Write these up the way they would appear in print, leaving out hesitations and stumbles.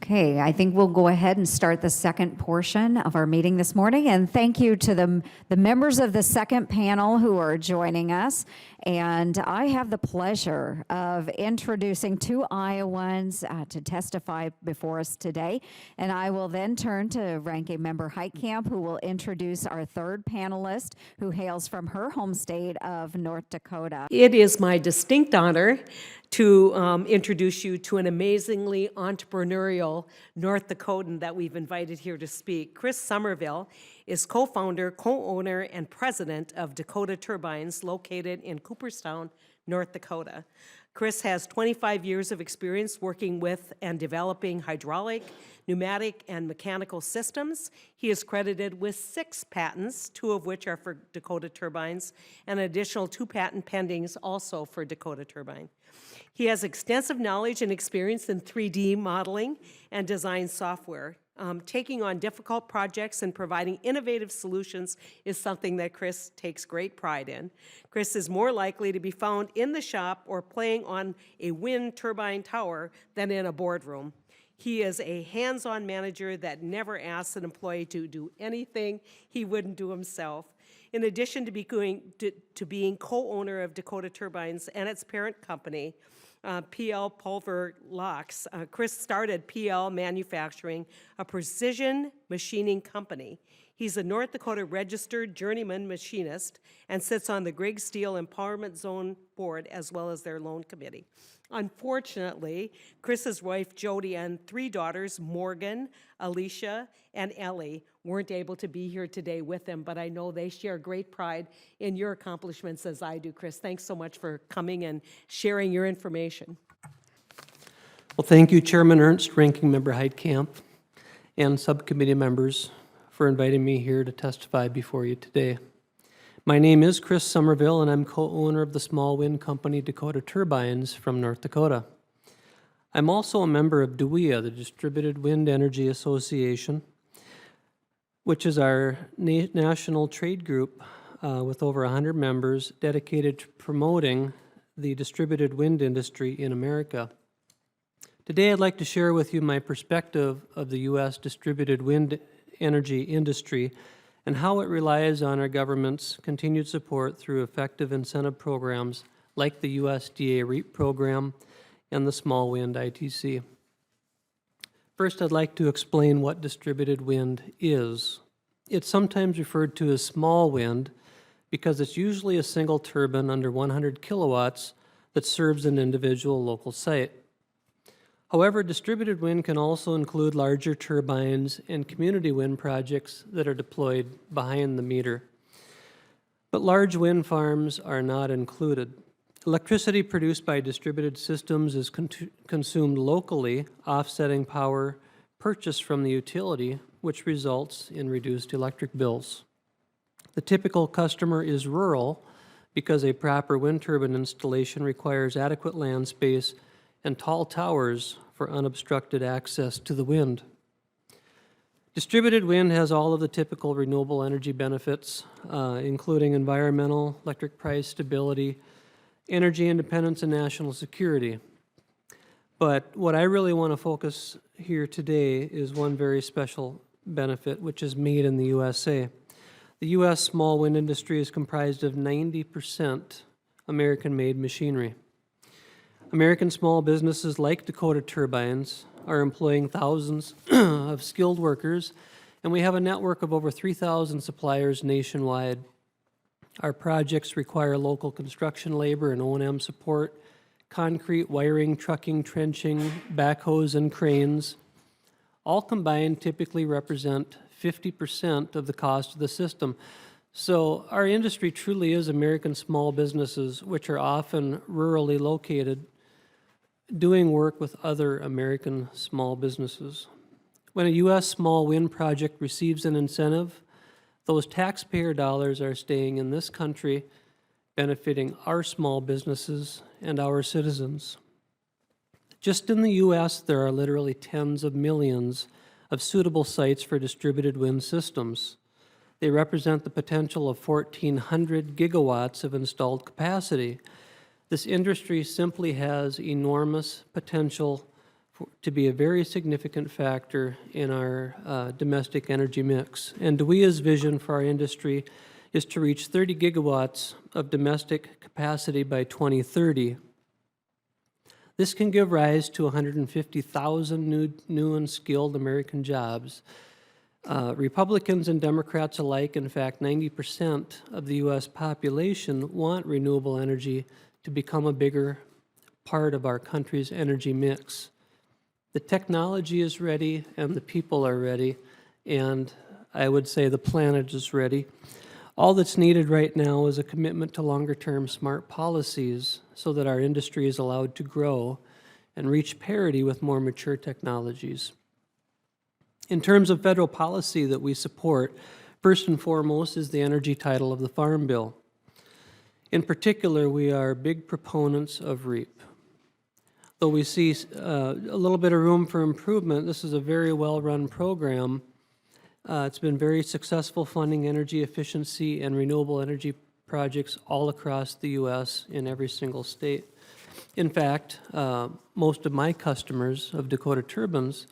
Okay, I think we'll go ahead and start the second portion of our meeting this morning. And thank you to the members of the second panel who are joining us. And I have the pleasure of introducing two Iowans to testify before us today. And I will then turn to Ranking Member Heitkamp, who will introduce our third panelist, who hails from her home state of North Dakota. It is my distinct honor to introduce you to an amazingly entrepreneurial North Dakotan that we've invited here to speak. Cris Somerville is co-founder, co-owner, and president of Dakota Turbines, located in Cooperstown, North Dakota. Cris has 25 years of experience working with and developing hydraulic, pneumatic, and mechanical systems. He is credited with 6 patents, 2 of which are for Dakota Turbines, and an additional 2 patent pendings also for Dakota Turbine. He has extensive knowledge and experience in 3D modeling and design software. Taking on difficult projects and providing innovative solutions is something that Cris takes great pride in. Cris is more likely to be found in the shop or playing on a wind turbine tower than in a boardroom. He is a hands-on manager that never asks an employee to do anything he wouldn't do himself. In addition to being co-owner of Dakota Turbines and its parent company, PL Pulver Locks, Cris started PL Manufacturing, a precision machining company. He's a North Dakota registered journeyman machinist and sits on the Griggs Steel Empowerment Zone board as well as their loan committee. Unfortunately, Chris's wife Jody and 3 daughters, Morgan, Alicia, and Ellie, weren't able to be here today with him, but I know they share great pride in your accomplishments as I do. Cris, thanks so much for coming and sharing your information. Well, thank you, Chairman Ernst, Ranking Member Heitkamp, and subcommittee members for inviting me here to testify before you today. My name is Cris Somerville, and I'm co-owner of the small wind company Dakota Turbines from North Dakota. I'm also a member of DWEA, the Distributed Wind Energy Association, which is our national trade group with over 100 members dedicated to promoting the distributed wind industry in America. Today, I'd like to share with you my perspective of the U.S. distributed wind energy industry and how it relies on our government's continued support through effective incentive programs like the USDA REAP program and the small wind ITC. First, I'd like to explain what distributed wind is. It's sometimes referred to as small wind because it's usually a single turbine under 100 kilowatts that serves an individual local site. However, distributed wind can also include larger turbines and community wind projects that are deployed behind the meter. But large wind farms are not included. Electricity produced by distributed systems is consumed locally, offsetting power purchased from the utility, which results in reduced electric bills. The typical customer is rural because a proper wind turbine installation requires adequate land space and tall towers for unobstructed access to the wind. Distributed wind has all of the typical renewable energy benefits, including environmental, electric price stability, energy independence, and national security. But what I really want to focus here today is one very special benefit, which is made in the USA. The U.S. small wind industry is comprised of 90% American-made machinery. American small businesses like Dakota Turbines are employing thousands of skilled workers, and we have a network of over 3,000 suppliers nationwide. Our projects require local construction labor and O&M support, concrete, wiring, trucking, trenching, backhoes, and cranes. All combined typically represent 50% of the cost of the system. So our industry truly is American small businesses, which are often rurally located, doing work with other American small businesses. When a U.S. small wind project receives an incentive, those taxpayer dollars are staying in this country, benefiting our small businesses and our citizens. Just in the U.S., there are literally tens of millions of suitable sites for distributed wind systems. They represent the potential of 1,400 gigawatts of installed capacity. This industry simply has enormous potential to be a very significant factor in our domestic energy mix. And DOE's vision for our industry is to reach 30 gigawatts of domestic capacity by 2030. This can give rise to 150,000 new and skilled American jobs. Republicans and Democrats alike, in fact, 90% of the U.S. population want renewable energy to become a bigger part of our country's energy mix. The technology is ready and the people are ready, and I would say the planet is ready. All that's needed right now is a commitment to longer-term smart policies so that our industry is allowed to grow and reach parity with more mature technologies. In terms of federal policy that we support, first and foremost is the energy title of the Farm Bill. In particular, we are big proponents of REAP. Though we see a little bit of room for improvement, this is a very well-run program. It's been very successful funding energy efficiency and renewable energy projects all across the U.S. in every single state. In fact, most of my customers of Dakota Turbines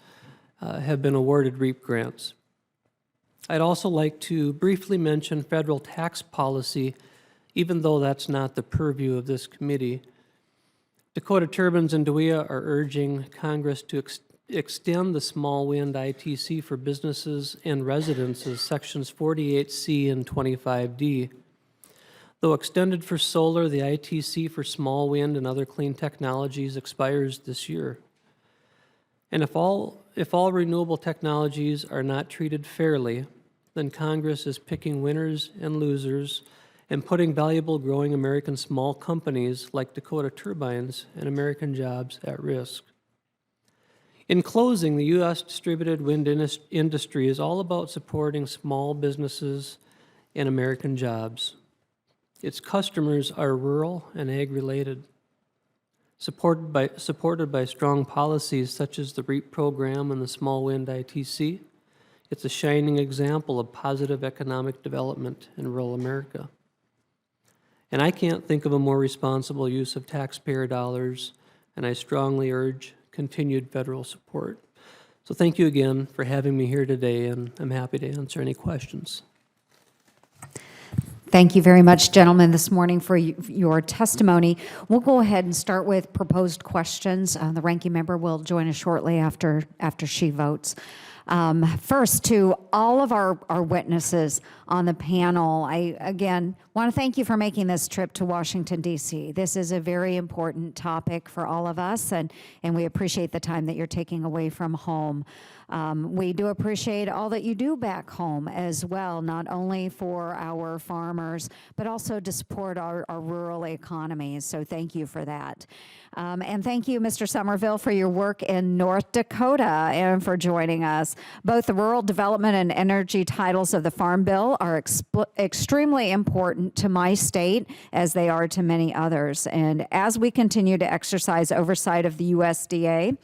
have been awarded REAP grants. I'd also like to briefly mention federal tax policy, even though that's not the purview of this committee. Dakota Turbines and DOE are urging Congress to extend the small wind ITC for businesses and residences, sections 48C and 25D. Though extended for solar, the ITC for small wind and other clean technologies expires this year. And if all renewable technologies are not treated fairly, then Congress is picking winners and losers and putting valuable growing American small companies like Dakota Turbines and American jobs at risk. In closing, the U.S. distributed wind industry is all about supporting small businesses and American jobs. Its customers are rural and ag-related. Supported by strong policies such as the REAP program and the small wind ITC, it's a shining example of positive economic development in rural America. And I can't think of a more responsible use of taxpayer dollars, and I strongly urge continued federal support. So thank you again for having me here today, and I'm happy to answer any questions. Thank you very much, gentlemen, this morning for your testimony. We'll go ahead and start with proposed questions. The ranking member will join us shortly after she votes. First, to all of our witnesses on the panel, I, again, want to thank you for making this trip to Washington, D.C. This is a very important topic for all of us, and we appreciate the time that you're taking away from home. We do appreciate all that you do back home as well, not only for our farmers, but also to support our rural economies. So thank you for that. And thank you, Mr. Somerville, for your work in North Dakota and for joining us. Both the rural development and energy titles of the Farm Bill are extremely important to my state, as they are to many others. And as we continue to exercise oversight of the USDA,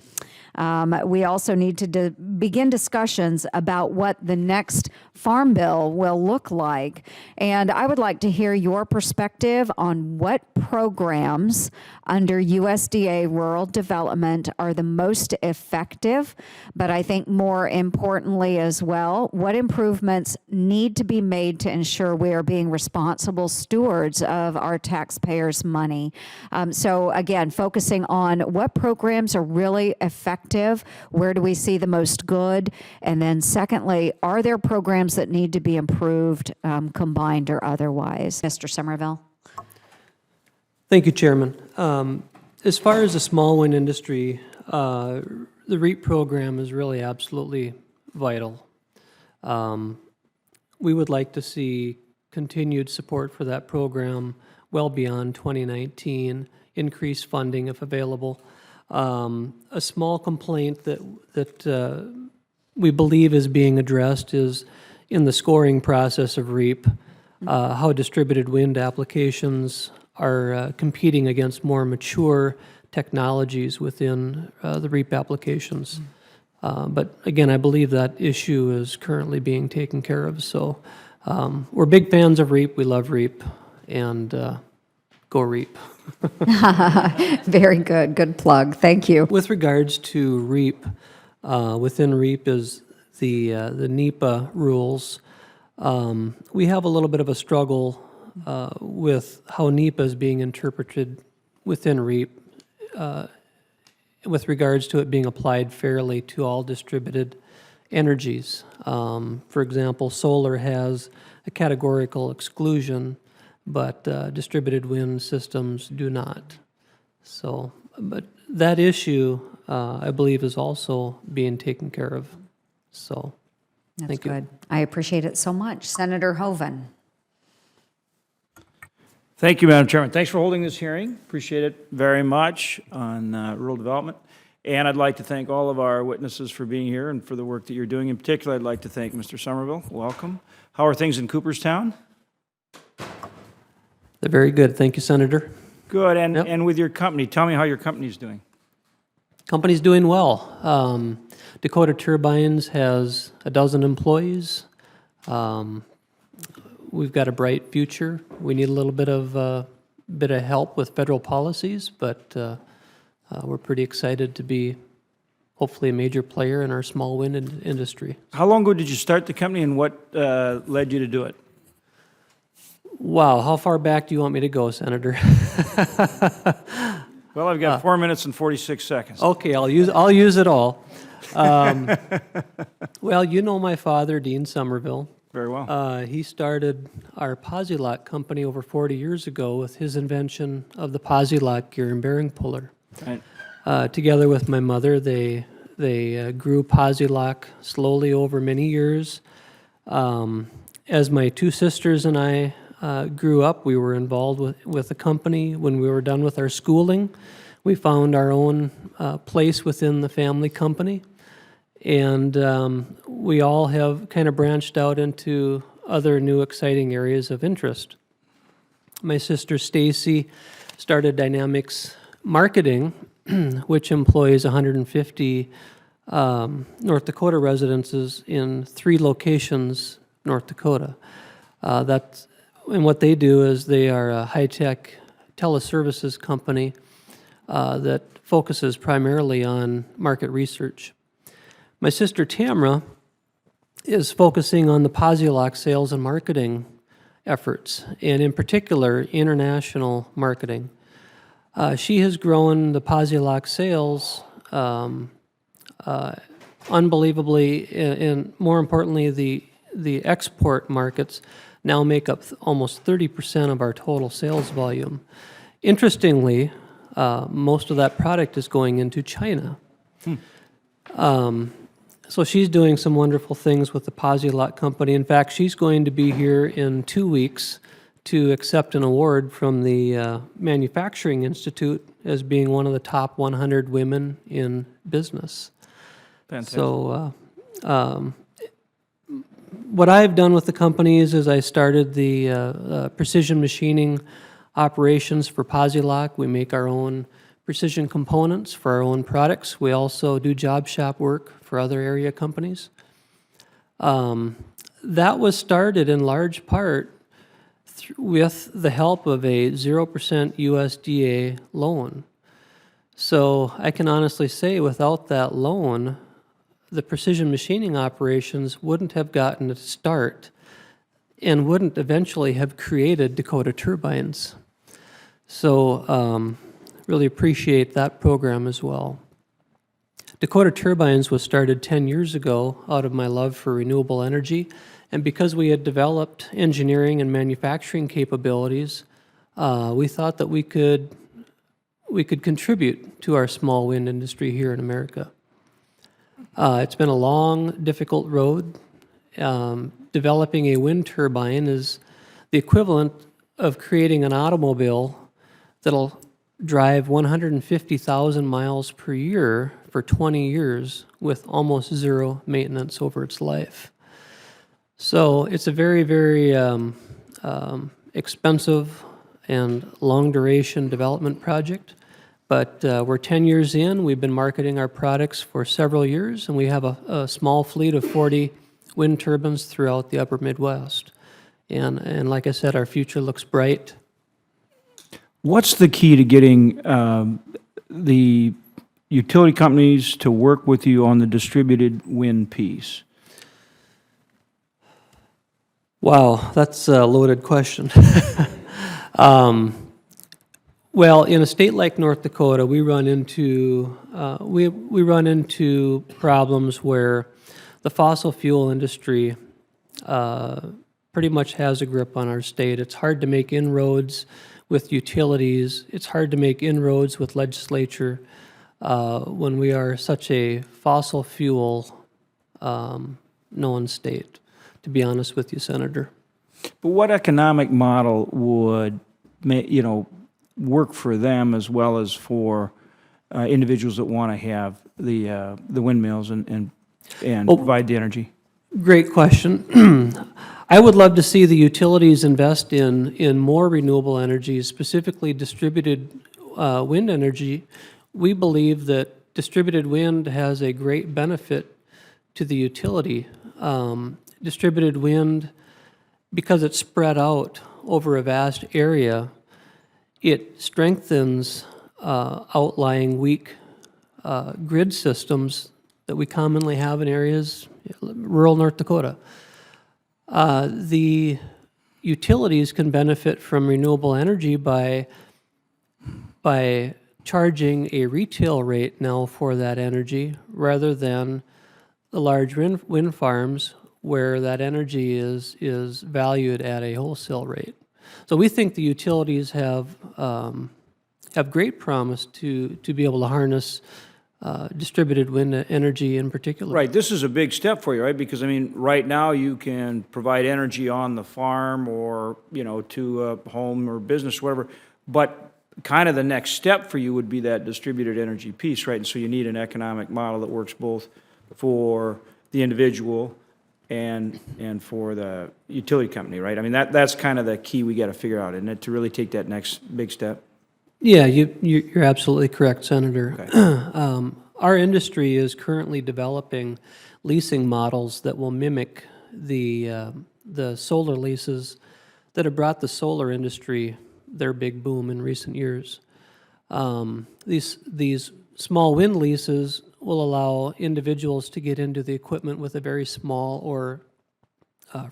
we also need to begin discussions about what the next Farm Bill will look like. And I would like to hear your perspective on what programs under USDA rural development are the most effective, but I think more importantly as well, what improvements need to be made to ensure we are being responsible stewards of our taxpayers' money. So again, focusing on what programs are really effective, where do we see the most good, and then secondly, are there programs that need to be improved, combined or otherwise? Mr. Somerville. Thank you, Chairman. As far as the small wind industry, the REAP program is really absolutely vital. We would like to see continued support for that program well beyond 2019, increased funding if available. A small complaint that we believe is being addressed is in the scoring process of REAP, how distributed wind applications are competing against more mature technologies within the REAP applications. But again, I believe that issue is currently being taken care of. So we're big fans of REAP. We love REAP, and go REAP. Very good. Good plug. Thank you. With regards to REAP, within REAP is the NEPA rules. We have a little bit of a struggle with how NEPA is being interpreted within REAP with regards to it being applied fairly to all distributed energies. For example, solar has a categorical exclusion, but distributed wind systems do not. So, but that issue, I believe, is also being taken care of. So, That's thank you. good. I appreciate it so much. Senator Hoven. Thank you, Madam Chairman. Thanks for holding this hearing. Appreciate it very much on rural development. And I'd like to thank all of our witnesses for being here and for the work that you're doing. In particular, I'd like to thank Mr. Somerville. Welcome. How are things in Cooperstown? They're very good. Thank you, Senator. Good. And, Yep. and with your company, tell me how your company's doing. Company's doing well. Dakota Turbines has 12 employees. We've got a bright future. We need a little bit of help with federal policies, but we're pretty excited to be hopefully a major player in our small wind industry. How long ago did you start the company and what led you to do it? Wow, how far back do you want me to go, Senator? Well, I've got 4 minutes and 46 seconds. Okay, I'll use it all. Well, you know my father, Dean Somerville. Very well. He started our Posi lock company over 40 years ago with his invention of the Posi lock gear and bearing puller. Right. Together with my mother, they grew Posi lock slowly over many years. As my two sisters and I grew up, we were involved with the company. When we were done with our schooling, we found our own place within the family company. And we all have kind of branched out into other new exciting areas of interest. My sister Stacy started Dynamics Marketing, which employs 150 North Dakota residences in 3 locations, North Dakota. And what they do is they are a high-tech teleservices company that focuses primarily on market research. My sister Tamra is focusing on the Posi lock sales and marketing efforts, and in particular, international marketing. She has grown the Posi lock sales unbelievably, and more importantly, the export markets now make up almost 30% of our total sales volume. Interestingly, most of that product is going into China. So she's doing some wonderful things with the Posi lock company. In fact, she's going to be here in 2 weeks to accept an award from the Manufacturing Institute as being one of the top 100 women in business. Fantastic. So what I've done with the companies is I started the precision machining operations for Posi lock. We make our own precision components for our own products. We also do job shop work for other area companies. That was started in large part with the help of a 0% USDA loan. So I can honestly say without that loan, the precision machining operations wouldn't have gotten a start and wouldn't eventually have created Dakota Turbines. So really appreciate that program as well. Dakota Turbines was started 10 years ago out of my love for renewable energy, and because we had developed engineering and manufacturing capabilities, we thought that we could contribute to our small wind industry here in America. It's been a long, difficult road. Developing a wind turbine is the equivalent of creating an automobile that'll drive 150,000 miles per year for 20 years with almost zero maintenance over its life. So it's a very, very expensive and long-duration development project. But we're 10 years in. We've been marketing our products for several years, and we have a small fleet of 40 wind turbines throughout the upper Midwest. And like I said, our future looks bright. What's the key to getting the utility companies to work with you on the distributed wind piece? Wow, that's a loaded question. Well, in a state like North Dakota, we run into problems where the fossil fuel industry pretty much has a grip on our state. It's hard to make inroads with utilities. It's hard to make inroads with legislature when we are such a fossil fuel known state, to be honest with you, Senator. But what economic model would, work for them as well as for individuals that want to have the windmills and provide the energy? Great question. I would love to see the utilities invest in more renewable energy, specifically distributed wind energy. We believe that distributed wind has a great benefit to the utility. Distributed wind, because it's spread out over a vast area, it strengthens outlying weak grid systems that we commonly have in areas, rural North Dakota. The utilities can benefit from renewable energy by charging a retail rate now for that energy rather than the large wind farms where that energy is valued at a wholesale rate. So we think the utilities have great promise to be able to harness distributed wind energy in particular. Right, this is a big step for you, right? Because, I mean, right now you can provide energy on the farm or, to a home or business, whatever, but kind of the next step for you would be that distributed energy piece, right? And so you need an economic model that works both for the individual and for the utility company, right? I mean, that's kind of the key we got to figure out, isn't it, to really take that next big step? Yeah, you're absolutely correct, Senator. Okay. Our industry is currently developing leasing models that will mimic the solar leases that have brought the solar industry their big boom in recent years. These small wind leases will allow individuals to get into the equipment with a very small or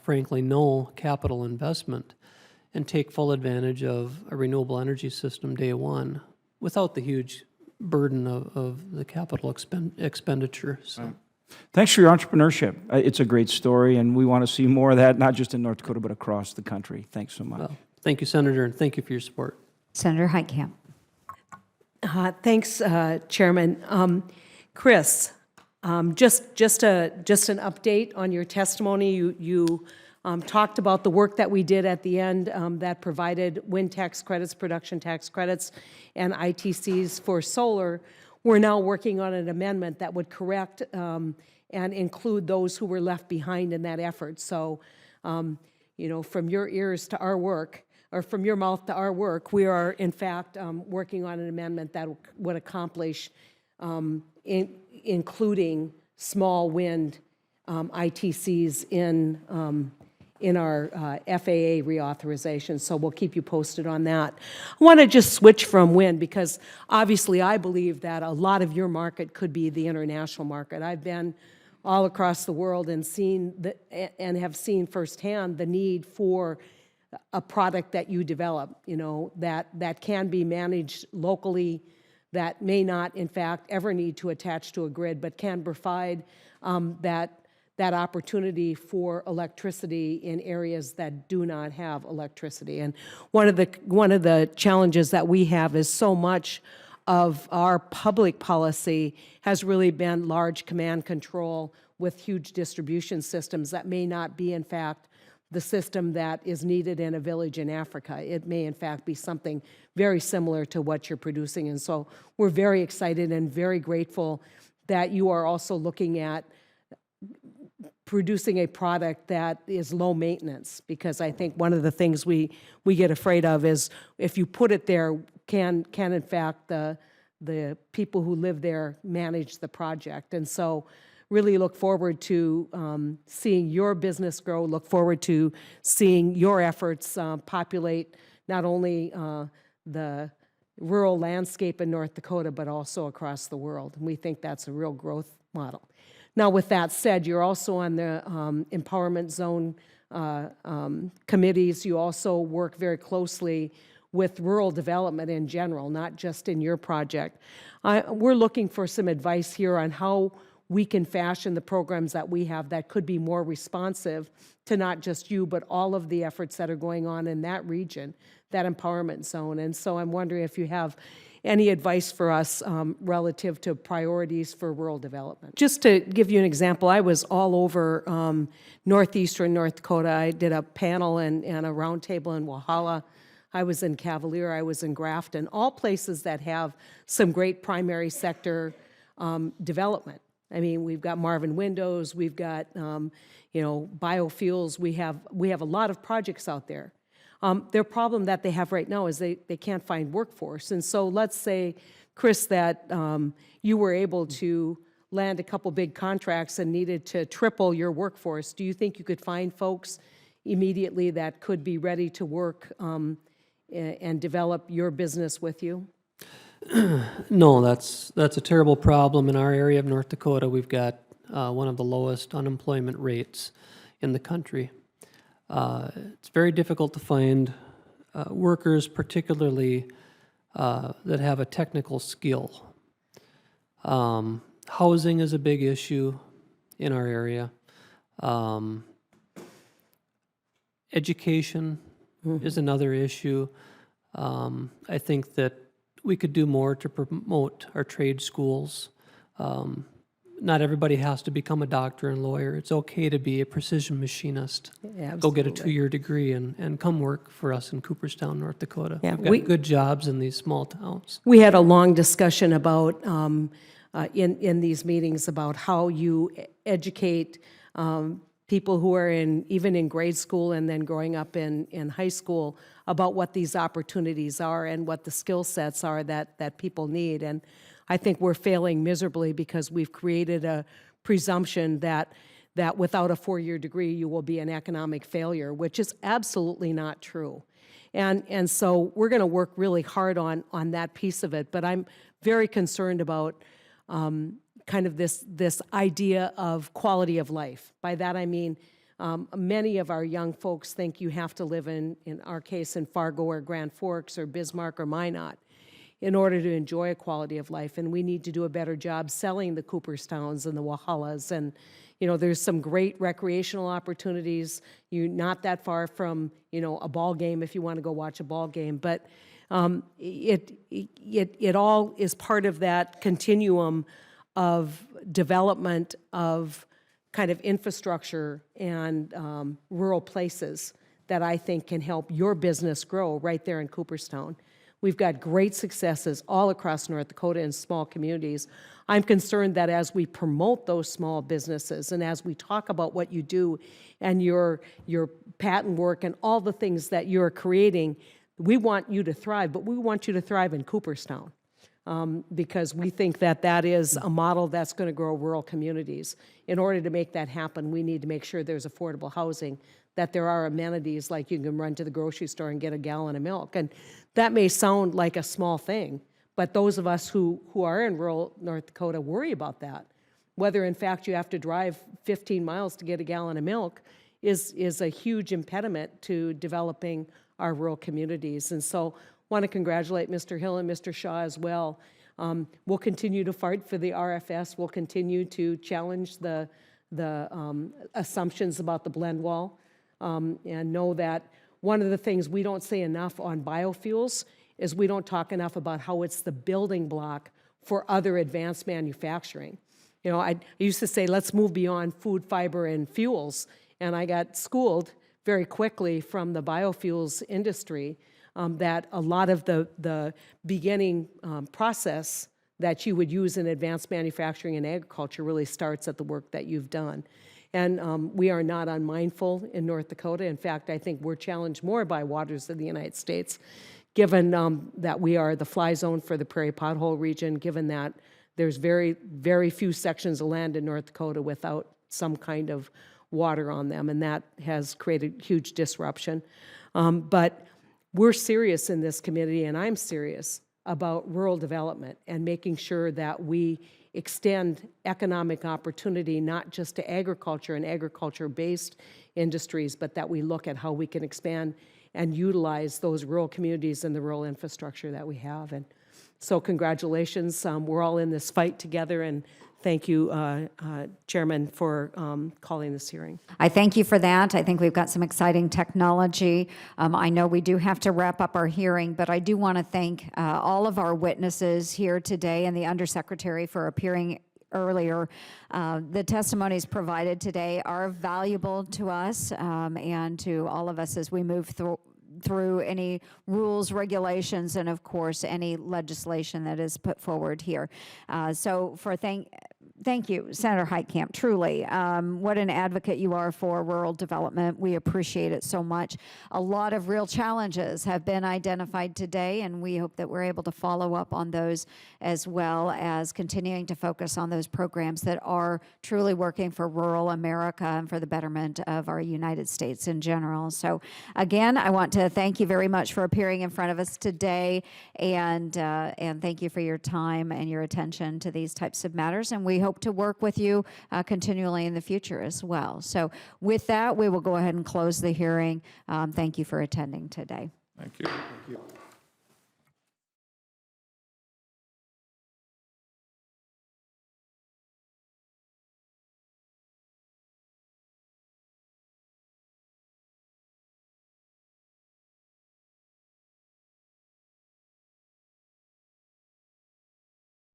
frankly no capital investment and take full advantage of a renewable energy system day one without the huge burden of the capital expenditure. So. Thanks for your entrepreneurship. It's a great story, and we want to see more of that, not just in North Dakota, but across the country. Thanks so much. Well, thank you, Senator, and thank you for your support. Senator Heitkamp. Thanks, Chairman. Cris, just an update on your testimony. You talked about the work that we did at the end that provided wind tax credits, production tax credits, and ITCs for solar. We're now working on an amendment that would correct and include those who were left behind in that effort. So, from your ears to our work, or from your mouth to our work, we are, in fact, working on an amendment that would accomplish including small wind ITCs in our FAA reauthorization, so we'll keep you posted on that. I want to just switch from wind because obviously I believe that a lot of your market could be the international market. I've been all across the world and have seen firsthand the need for a product that you develop, that can be managed locally, that may not, in fact, ever need to attach to a grid, but can provide that opportunity for electricity in areas that do not have electricity. And one of the challenges that we have is so much of our public policy has really been large command control with huge distribution systems that may not be, in fact, the system that is needed in a village in Africa. It may, in fact, be something very similar to what you're producing. And so we're very excited and very grateful that you are also looking at producing a product that is low maintenance, because I think one of the things we get afraid of is if you put it there, can in fact the people who live there manage the project? And so really look forward to seeing your business grow, look forward to seeing your efforts populate not only the rural landscape in North Dakota, but also across the world. And we think that's a real growth model. Now, with that said, you're also on the empowerment zone committees. You also work very closely with rural development in general, not just in your project. We're looking for some advice here on how we can fashion the programs that we have that could be more responsive to not just you, but all of the efforts that are going on in that region, that empowerment zone. And so I'm wondering if you have any advice for us relative to priorities for rural development. Just to give you an example, I was all over northeastern North Dakota. I did a panel and a roundtable in Walhalla. I was in Cavalier, I was in Grafton, all places that have some great primary sector development. I mean, we've got Marvin Windows, we've got biofuels, we have a lot of projects out there. Their problem that they have right now is they can't find workforce. And so let's say, Cris, that you were able to land a couple big contracts and needed to triple your workforce. Do you think you could find folks immediately that could be ready to work and develop your business with you? No, that's a terrible problem. In our area of North Dakota, we've got one of the lowest unemployment rates in the country. It's very difficult to find workers, particularly that have a technical skill. Housing is a big issue in our area. Education is another issue. I think that we could do more to promote our trade schools. Not everybody has to become a doctor and lawyer. It's okay to be a precision machinist. Yeah, go get a 2-year degree and come work for us in Cooperstown, North Dakota. Yeah, We've got good jobs in these small towns. We had a long discussion about, in these meetings, about how you educate people who are even in grade school and then growing up in high school about what these opportunities are and what the skill sets are that people need. And I think we're failing miserably because we've created a presumption that without a 4-year degree you will be an economic failure, which is absolutely not true. And so we're going to work really hard on that piece of it. But I'm very concerned about kind of this idea of quality of life. By that I mean many of our young folks think you have to live in our case, in Fargo or Grand Forks or Bismarck or Minot in order to enjoy a quality of life. And we need to do a better job selling the Cooperstowns and the Walhallas. And, there's some great recreational opportunities. You're not that far from, a ball game if you want to go watch a ball game. But it all is part of that continuum of development of kind of infrastructure and rural places that I think can help your business grow right there in Cooperstown. We've got great successes all across North Dakota in small communities. I'm concerned that as we promote those small businesses and as we talk about what you do and your patent work and all the things that you're creating, we want you to thrive, but we want you to thrive in Cooperstown. Because we think that is a model that's going to grow rural communities. In order to make that happen, we need to make sure there's affordable housing, that there are amenities like you can run to the grocery store and get a gallon of milk. And that may sound like a small thing, but those of us who are in rural North Dakota worry about that. Whether, in fact, you have to drive 15 miles to get a gallon of milk is a huge impediment to developing our rural communities. And so want to congratulate Mr. Hill and Mr. Shaw as well. We'll continue to fight for the RFS. We'll continue to challenge the assumptions about the blend wall and know that one of the things we don't say enough on biofuels is we don't talk enough about how it's the building block for other advanced manufacturing. I used to say, let's move beyond food, fiber, and fuels, and I got schooled very quickly from the biofuels industry that a lot of the beginning process that you would use in advanced manufacturing and agriculture really starts at the work that you've done. And we are not unmindful in North Dakota. In fact, I think we're challenged more by waters of the United States, given that we are the fly zone for the prairie pothole region, given that there's very, very few sections of land in North Dakota without some kind of water on them, and that has created huge disruption. But we're serious in this committee, and I'm serious about rural development and making sure that we extend economic opportunity, not just to agriculture and agriculture-based industries, but that we look at how we can expand and utilize those rural communities and the rural infrastructure that we have. And so congratulations. We're all in this fight together, and thank you, Chairman, for calling this hearing. I thank you for that. I think we've got some exciting technology. I know we do have to wrap up our hearing, but I do want to thank all of our witnesses here today and the Undersecretary for appearing earlier. The testimonies provided today are valuable to us and to all of us as we move through any rules, regulations, and of course, any legislation that is put forward here. Thank you, Senator Heitkamp, truly. What an advocate you are for rural development. We appreciate it so much. A lot of real challenges have been identified today, and we hope that we're able to follow up on those as well as continuing to focus on those programs that are truly working for rural America and for the betterment of our United States in general. So again, I want to thank you very much for appearing in front of us today, and thank you for your time and your attention to these types of matters, and we hope to work with you continually in the future as well. So with that, we will go ahead and close the hearing. Thank you for attending today. Thank you. Thank you.